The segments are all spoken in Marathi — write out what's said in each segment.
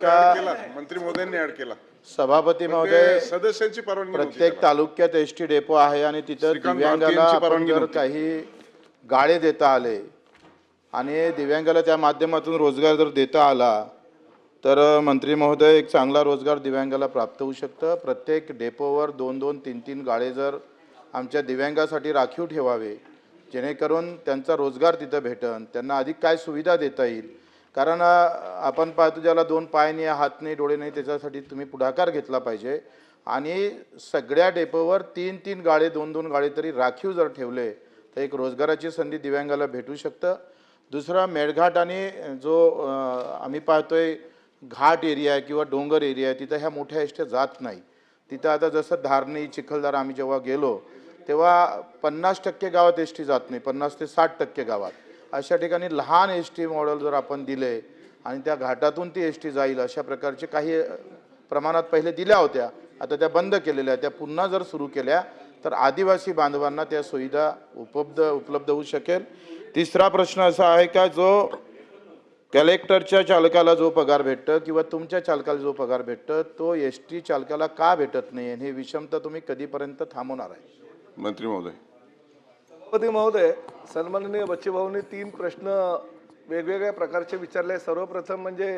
मंत्री महोदयांनी ऍड केला. सभापती महोदय, सदस्यांची परवानगी नव्हती प्रत्येक त्याला. तालुक्यात एसटी डेपो आहे आणि तिथं श्रीकांत दिव्यांगाला भारतीयांची आपण परवानगी जर नव्हती. काही गाळे देता आले आणि दिव्यांगाला त्या माध्यमातून रोजगार जर देता आला तर मंत्री महोदय एक चांगला रोजगार दिव्यांगाला प्राप्त होऊ शकतं. प्रत्येक डेपोवर 2-2, 3-3 गाळे जर आमच्या दिव्यांगासाठी राखीव ठेवावे, जेणेकरून त्यांचा रोजगार तिथं भेटन, त्यांना अधिक काय सुविधा देता येईल. कारण आपण पाहतो ज्याला 2 पाय नाही, हात नाही, डोळे नाही, त्याच्यासाठी तुम्ही पुढाकार घेतला पाहिजे आणि सगळ्या डेपोवर 3-3 गाळे, 2-2 गाळे तरी राखीव जर ठेवले तर एक रोजगाराची संधी दिव्यांगाला भेटू शकतं. दुसरा, मेळघाट आणि जो आम्ही पाहतोय घाट एरिया आहे किंवा डोंगर एरिया आहे, तिथं ह्या मोठ्या एसट्या जात नाही. तिथं आता जसं धारणी, चिखलदरा आम्ही जेव्हा गेलो तेव्हा 50% गावात एसटी जात नाही, 50 ते 60% गावात. अशा ठिकाणी लहान एसटी मॉडेल जर आपण दिले आणि त्या घाटातून ती एसटी जाईल अशा प्रकारचे काही प्रमाणात पहिले दिल्या होत्या, आता त्या बंद केलेल्या, त्या पुन्हा जर सुरू केल्या तर आदिवासी बांधवांना त्या सुविधा उपलब्ध होऊ शकेल. तिसरा प्रश्न असा आहे का जो कलेक्टरच्या चालकाला जो पगार भेटतं किंवा तुमच्या चालकाला जो पगार भेटतं तो एसटी चालकाला का भेटत नाही, हे विषमता तुम्ही कधीपर्यंत थांबवणार आहे? मंत्री महोदय. सभापती महोदय, सन्माननीय बच्चूभाऊंनी 3 प्रश्न वेगवेगळ्या प्रकारचे विचारले. सर्वप्रथम म्हणजे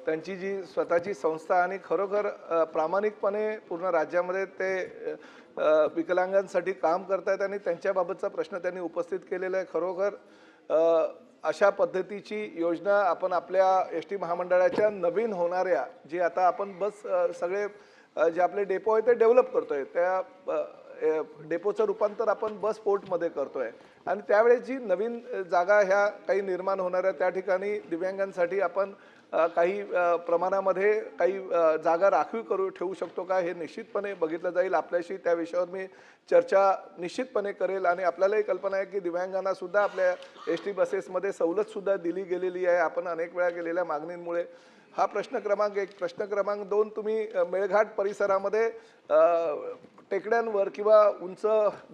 त्यांची जी स्वतःची संस्था आणि खरोखर प्रामाणिकपणे पूर्ण राज्यामध्ये ते विकलांगांसाठी काम करतात आणि त्यांच्याबाबतचा प्रश्न त्यांनी उपस्थित केलेला आहे. खरोखर अशा पद्धतीची योजना आपण आपल्या एस टी महामंडळाच्या नवीन होणाऱ्या जी आता आपण बस सगळे जे आपले डेपो आहे ते डेव्हलप करतोय, त्या डेपोचं रूपांतर आपण बस पोर्टमध्ये करतोय आणि त्यावेळेस जी नवीन जागा ह्या काही निर्माण होणाऱ्या त्या ठिकाणी दिव्यांगांसाठी आपण काही प्रमाणामध्ये काही जागा राखीव ठेवू शकतो का, हे निश्चितपणे बघितलं जाईल. आपल्याशी त्या विषयावर मी चर्चा निश्चितपणे करेल आणि आपल्यालाही कल्पना आहे की दिव्यांगांना सुद्धा आपल्या एस टी बसेसमध्ये सवलतसुद्धा दिली गेलेली आहे आपण अनेक वेळा केलेल्या मागणींमुळे. हा प्रश्न क्रमांक 1. प्रश्न क्रमांक 2, तुम्ही मेळघाट परिसरामध्ये टेकड्यांवर किंवा उंच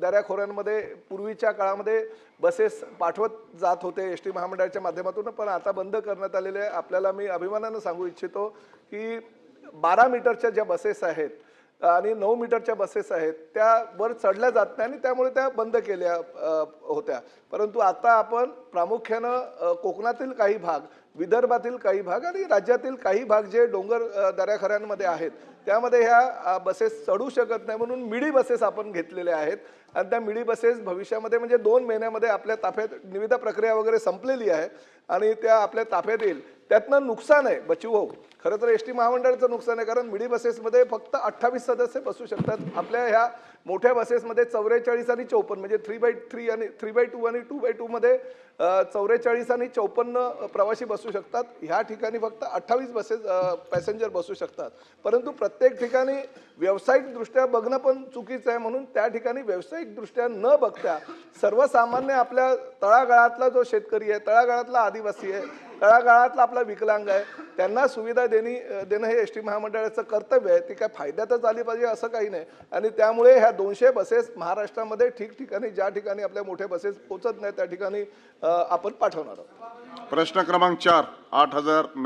दऱ्याखोऱ्यांमध्ये पूर्वीच्या काळामध्ये बसेस पाठवत जात होते एस टी महामंडळाच्या माध्यमातून, पण आता बंद करण्यात आलेले आहे. आपल्याला मी अभिमानानं सांगू इच्छितो की 12 मीटरच्या ज्या बसेस आहेत आणि 9 मीटरच्या बसेस आहेत त्या वर चढल्या जात नाही आणि त्यामुळे त्या बंद केल्या होत्या. परंतु आता आपण प्रामुख्यानं कोकणातील काही भाग, विदर्भातील काही भाग आणि राज्यातील काही भाग जे डोंगर दऱ्याखऱ्यांमध्ये आहेत त्यामध्ये ह्या बसेस चढू शकत नाही म्हणून मिडी बसेस आपण घेतलेल्या आहेत आणि त्या मिडी बसेस भविष्यामध्ये म्हणजे 2 महिन्यामध्ये आपल्या ताफ्यात निविदा प्रक्रिया वगैरे संपलेली आहे आणि त्या आपल्या ताफ्यात येईल. त्यातनं नुकसान आहे बच्चूभाऊ, खरं तर एस टी महामंडळाचं नुकसान आहे, कारण मिडी बसेसमध्ये फक्त 28 सदस्य बसू शकतात. आपल्या ह्या मोठ्या बसेसमध्ये 44 आणि 54 म्हणजे 3x3 आणि 3x2 आणि 2x2 मध्ये 44 आणि 54 प्रवासी बसू शकतात. ह्या ठिकाणी फक्त 28 बसेस पॅसेंजर बसू शकतात. परंतु प्रत्येक ठिकाणी व्यावसायिकदृष्ट्या बघणं पण चुकीचं आहे, म्हणून त्या ठिकाणी व्यावसायिकदृष्ट्या न बघता सर्वसामान्य आपल्या तळागाळातला जो शेतकरी आहे, तळागाळातला आदिवासी आहे, तळागाळातला आपला विकलांग आहे, त्यांना सुविधा देणं हे एस टी महामंडळाचं कर्तव्य आहे. ती काय फायद्यातच आली पाहिजे असं काही नाही आणि त्यामुळे ह्या 200 बसेस महाराष्ट्रामध्ये ठिकठिकाणी ज्या ठिकाणी आपल्या मोठ्या बसेस पोहोचत नाही त्या ठिकाणी आपण पाठवणार आहोत. प्रश्न क्रमांक 4, 8,000